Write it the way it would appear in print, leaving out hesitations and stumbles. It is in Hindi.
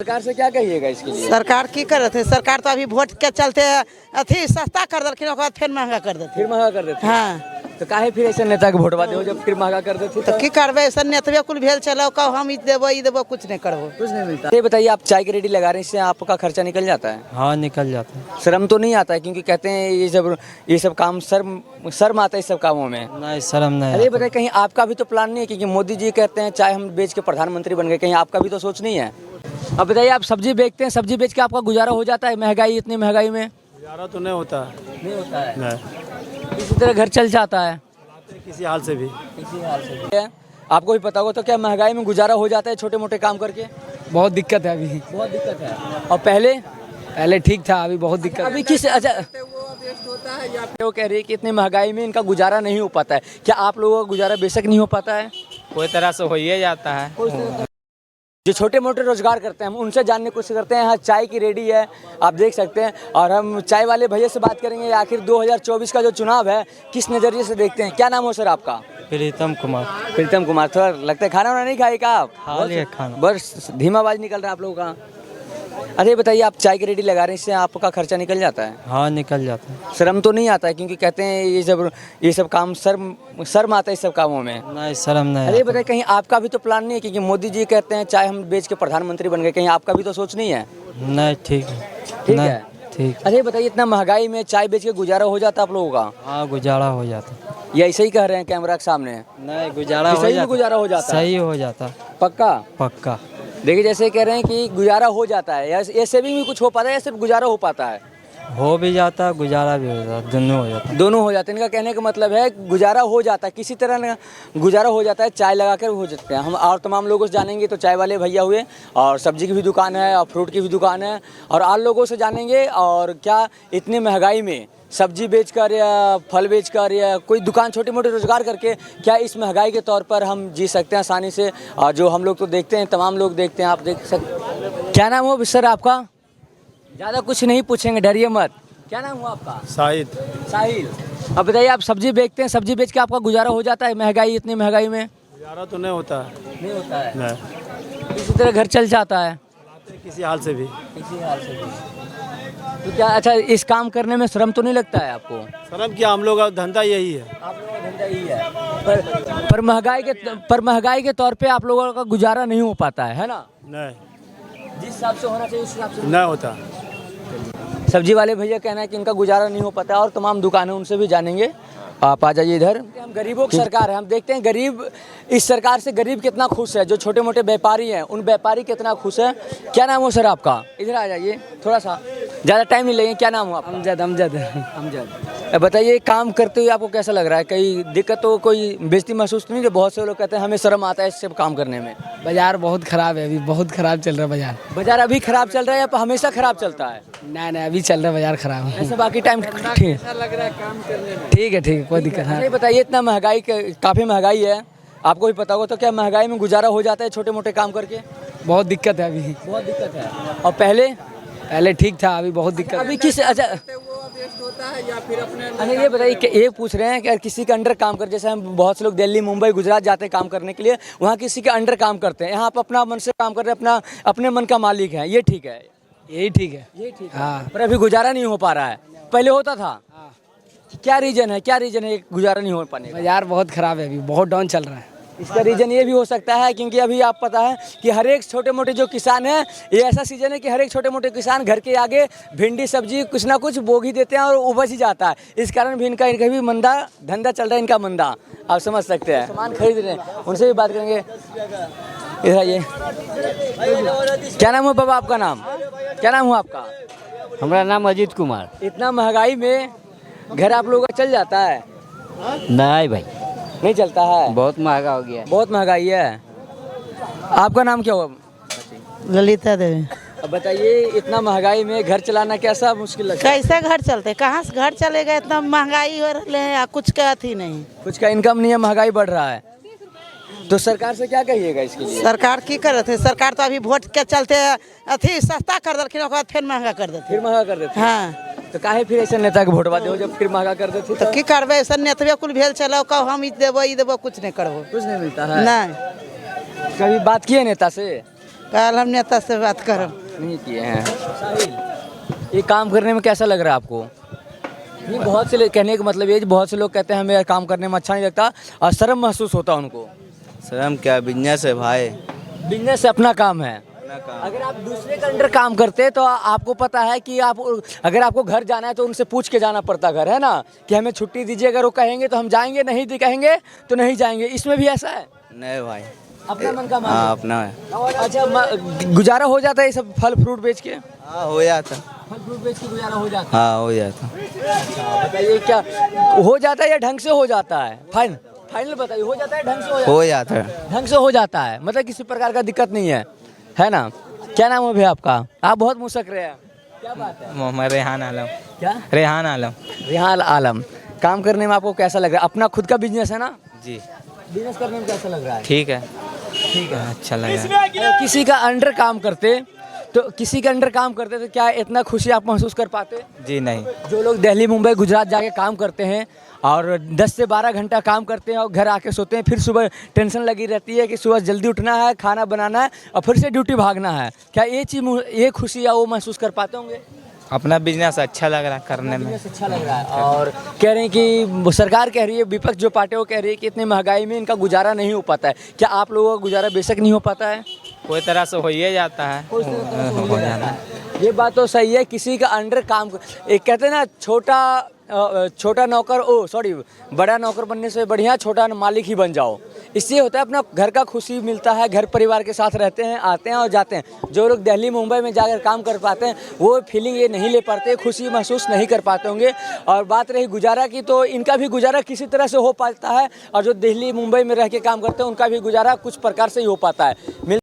सरकार से क्या कहिएगा इसके लिए? सरकार की करत है? सरकार तो अभी वोट के चलते अथी सस्ता कर देलखिन, ओकर बाद फिर महंगा कर देते। फिर महंगा कर देते? हाँ, तो काहे फिर ऐसे नेता के वोटवा देहो जब फिर महंगा कर देते? तो की करबे? ऐसा नेतवे कुल भेल चलो, कहो हम ई देबो कुछ नहीं करबो। कुछ नहीं मिलता। ये बताइए, आप चाय की रेडी लगा रहे हैं, इससे आपका खर्चा निकल जाता है? हाँ, निकल जाता है। शर्म तो नहीं आता है? क्योंकि कहते हैं ये सब काम शर्म आता है इस सब कामों में। नहीं, शर्म नहीं अरे आता। बताइए, कहीं आपका भी तो प्लान नहीं है? क्योंकि मोदी जी कहते हैं चाय हम बेच के प्रधानमंत्री बन गए, कहीं आपका भी तो सोच नहीं है? अब बताइए, आप सब्जी बेचते हैं, सब्जी बेच के आपका गुजारा हो जाता है? महंगाई, इतनी महंगाई में गुजारा तो नहीं होता। नहीं होता है? नहीं, इसी तरह घर चल जाता है किसी हाल से भी। किसी हाल से भी। आपको भी पता होगा, तो क्या महंगाई में गुजारा हो जाता है छोटे मोटे काम करके? बहुत दिक्कत है अभी। बहुत दिक्कत है। और पहले ठीक था, अभी बहुत दिक्कत। अभी किस अच्छा वो कह रही है कि इतनी महंगाई में इनका गुजारा नहीं हो पाता है। क्या आप लोगों का गुजारा बेशक नहीं हो पाता है? कोई तरह से हो ही जाता है। जो छोटे मोटे रोजगार करते हैं, हम उनसे जानने की कोशिश करते हैं। यहाँ चाय की रेडी है, आप देख सकते हैं। और हम चाय वाले भैया से बात करेंगे, आखिर 2024 का जो चुनाव है किस नज़रिए से देखते हैं। क्या नाम हो सर आपका? प्रीतम कुमार। प्रीतम कुमार। थोड़ा लगता है खाना वाना नहीं खाए क्या आप? खा लिया खाना। बस धीमा आवाज निकल रहा है आप लोगों का। अरे बताइए, आप चाय की रेडी लगा रहे हैं, इससे आपका खर्चा निकल जाता है? हाँ, निकल जाता है। शर्म तो नहीं आता है? क्योंकि कहते हैं ये सब काम शर्म आता है इस सब कामों में। नहीं, शर्म नहीं अरे आता। बताइए, कहीं आपका भी तो प्लान नहीं है? क्योंकि मोदी जी कहते हैं चाय हम बेच के प्रधानमंत्री बन गए, कहीं आपका भी तो सोच नहीं है? नहीं, ठीक है। ठीक नहीं, है। ठीक। अरे बताइए, इतना महंगाई में चाय बेच के गुजारा हो जाता है आप लोगों का? हाँ, गुजारा हो जाता है। ये ऐसे ही कह रहे हैं कैमरा के सामने? नहीं, गुजारा हो सही में जाता। गुजारा हो जाता है? सही हो जाता। पक्का? पक्का। देखिए, जैसे कह रहे हैं कि गुजारा हो जाता है, या सेविंग भी कुछ हो पाता है या सिर्फ गुजारा हो पाता है? हो भी जाता, गुजारा भी हो जाता, दोनों हो जाता। दोनों हो जाते हैं। इनका कहने का मतलब है गुजारा हो जाता है, किसी तरह ना गुजारा हो जाता है, चाय लगा कर हो जाते हैं। हम और तमाम लोगों से जानेंगे, तो चाय वाले भैया हुए, और सब्जी की भी दुकान है और फ्रूट की भी दुकान है, और और लोगों से जानेंगे और क्या इतनी महंगाई में सब्जी बेचकर या फल बेचकर या कोई दुकान छोटे मोटे रोजगार करके क्या इस महंगाई के तौर पर हम जी सकते हैं आसानी से। और जो हम लोग तो देखते हैं, तमाम लोग देखते हैं, आप देख सकते। क्या नाम हो सर आपका? ज़्यादा कुछ नहीं पूछेंगे, डरिए मत। क्या नाम हुआ आपका? शाहिद। साहिल। अब बताइए, आप सब्जी बेचते हैं, सब्जी बेच के आपका गुजारा हो जाता है? महंगाई, इतनी महंगाई में गुजारा तो नहीं होता। नहीं होता है? नहीं, इसी तरह घर चल जाता है किसी हाल से भी। किसी हाल से भी। तो क्या अच्छा, इस काम करने में शर्म तो नहीं लगता है आपको? शर्म क्या, हम लोग का धंधा यही है। आप लोगों का धंधा यही है। पर महंगाई के तौर पे आप लोगों का गुजारा नहीं हो पाता है ना? नहीं, जिस हिसाब से होना चाहिए उस हिसाब से नहीं होता। सब्जी वाले भैया कहना है कि इनका गुजारा नहीं हो पाता है, और तमाम दुकानें उनसे भी जानेंगे। आप आ जाइए इधर। हम गरीबों की सरकार है, हम देखते हैं गरीब, इस सरकार से गरीब कितना खुश है। जो छोटे मोटे व्यापारी हैं, उन व्यापारी कितना खुश है। क्या नाम हो सर आपका? इधर आ जाइए, थोड़ा सा ज़्यादा टाइम नहीं लगेगा। क्या नाम हो आपका? अमजद। बताइए, काम करते हुए आपको कैसा लग रहा है? कहीं दिक्कत तो, कोई बेइज्जती महसूस तो नहीं? जो बहुत से लोग कहते हैं हमें शर्म आता है इससे काम करने में। बाजार बहुत खराब है, अभी बहुत खराब चल रहा है बाजार। बाजार अभी खराब चल रहा है या हमेशा खराब चलता है? नहीं, अभी चल रहा है बाजार खराब है। ऐसे बाकी टाइम ठीक लग रहा है काम करने में। ठीक है, कोई दिक्कत नहीं। है। बताइए, इतना महंगाई, काफ़ी महंगाई है, आपको भी पता होगा, तो क्या महंगाई में गुजारा हो जाता है छोटे मोटे काम करके? बहुत दिक्कत है अभी। बहुत दिक्कत है। और पहले ठीक था, अभी बहुत दिक्कत। अभी किस अच्छा अरे ये बताइए कि ये पूछ रहे हैं कि अगर किसी के अंडर काम कर, जैसे हम बहुत से लोग दिल्ली, मुंबई, गुजरात जाते हैं काम करने के लिए, वहाँ किसी के अंडर काम करते हैं, यहाँ आप अपना मन से काम कर रहे हैं, अपने मन का मालिक है, ये ठीक है? यही ठीक है। हाँ। पर अभी गुजारा नहीं हो पा रहा है, पहले होता था। क्या रीजन है गुजारा नहीं हो पाने का? बाजार बहुत खराब है, अभी बहुत डाउन चल रहा है। इसका रीजन ये भी हो सकता है क्योंकि अभी आप पता है कि हर एक छोटे मोटे जो किसान हैं, ये ऐसा सीजन है कि हर एक छोटे मोटे किसान घर के आगे भिंडी सब्जी कुछ ना कुछ बोग ही देते हैं और उपज ही जाता है। इस कारण भी इनका भी मंदा धंधा चल रहा है, इनका मंदा, आप समझ सकते हैं। सामान खरीद रहे हैं, उनसे भी बात करेंगे। इधर ये क्या नाम है बाबा आपका? नाम क्या नाम हुआ आपका? हमारा नाम अजीत कुमार। इतना महंगाई में घर आप लोगों का चल जाता है? नहीं भाई, नहीं चलता है, बहुत महंगा हो गया है। बहुत महंगाई है। आपका नाम क्या हुआ? ललिता देवी। अब बताइए, इतना महंगाई में घर चलाना कैसा मुश्किल लगता है? कैसे घर चलते, कहाँ से घर चलेगा? इतना महंगाई हो रही है, कुछ का अथी नहीं, कुछ का इनकम नहीं है, महंगाई बढ़ रहा है। तो सरकार से क्या कहिएगा इसके लिए? सरकार की करत है? सरकार तो अभी वोट के चलते अथी सस्ता कर देलखिन, ओकर बाद फिर महंगा कर देते। फिर महंगा कर देते? हाँ, तो काहे फिर ऐसे नेता के वोटवा देहो जब फिर महंगा कर देते? तो की करबे? ऐसा नेतवे कुल भेल चलो, कहो हम ई देबो कुछ नहीं करबो। कुछ नहीं मिलता है? नहीं। कभी बात किए नेता से? कल हम नेता से बात करब। नहीं किए हैं। साहिल, ये काम करने में कैसा लग रहा है आपको? ये बहुत से कहने का मतलब ये है कि बहुत से लोग कहते हैं हमें काम करने में अच्छा नहीं लगता और शर्म महसूस होता है उनको। शर्म क्या, बिजनेस है भाई। बिजनेस अपना काम है। अगर आप दूसरे के अंडर काम करते हैं तो आपको पता है कि आप अगर आपको घर जाना है तो उनसे पूछ के जाना पड़ता घर, है ना, कि हमें छुट्टी दीजिए, अगर वो कहेंगे तो हम जाएंगे, नहीं कहेंगे तो नहीं जाएंगे। इसमें भी ऐसा है? नहीं भाई, अपना मन का हाँ अपना है। अच्छा, गुजारा हो जाता है ये सब फल फ्रूट बेच के? हाँ हो जाता। फल फ्रूट बेच के गुजारा हो जाता है? हाँ हो जाता। बताइए क्या हो जाता है या ढंग से हो जाता है? फाइनल बताइए, हो जाता है ढंग से? हो जाता है। ढंग से हो जाता है, मतलब किसी प्रकार का दिक्कत नहीं है ना? क्या नाम है भैया आपका? आप बहुत मुसक रहे हैं, क्या बात है? मोहम्मद रेहान आलम। क्या? रेहान आलम। रेहान आलम। काम करने में आपको कैसा लग रहा है? अपना खुद का बिजनेस है ना? जी बिजनेस करने में कैसा लग रहा है? ठीक है, ठीक है। अच्छा लगा। किसी का अंडर काम करते तो क्या इतना खुशी आप महसूस कर पाते? जी नहीं। जो लोग दिल्ली मुंबई गुजरात जाके काम करते हैं और 10 से 12 घंटा काम करते हैं और घर आके सोते हैं, फिर सुबह टेंशन लगी रहती है कि सुबह जल्दी उठना है, खाना बनाना है और फिर से ड्यूटी भागना है, क्या ये खुशी या वो महसूस कर पाते होंगे? अपना बिजनेस अच्छा लग रहा है करने में। बिजनेस अच्छा लग रहा है। और कह रहे हैं कि सरकार कह रही है, विपक्ष जो पार्टी है वो कह रही है कि इतनी महंगाई में इनका गुजारा नहीं हो पाता है। क्या आप लोगों का गुजारा बेशक नहीं हो पाता है? कोई तरह से हो ही जाता है। हो जाता है। ये बात तो सही है। किसी का अंडर काम, एक कहते हैं ना, छोटा नौकर बड़ा नौकर बनने से बढ़िया छोटा मालिक ही बन जाओ। इससे होता है अपना घर का खुशी मिलता है, घर परिवार के साथ रहते हैं, आते हैं और जाते हैं। जो लोग दिल्ली मुंबई में जाकर काम कर पाते हैं वो फीलिंग ये नहीं ले पाते, खुशी महसूस नहीं कर पाते होंगे। और बात रही गुजारा की, तो इनका भी गुजारा किसी तरह से हो पाता है और जो दिल्ली मुंबई में रह के काम करते हैं उनका भी गुजारा कुछ प्रकार से ही हो पाता है।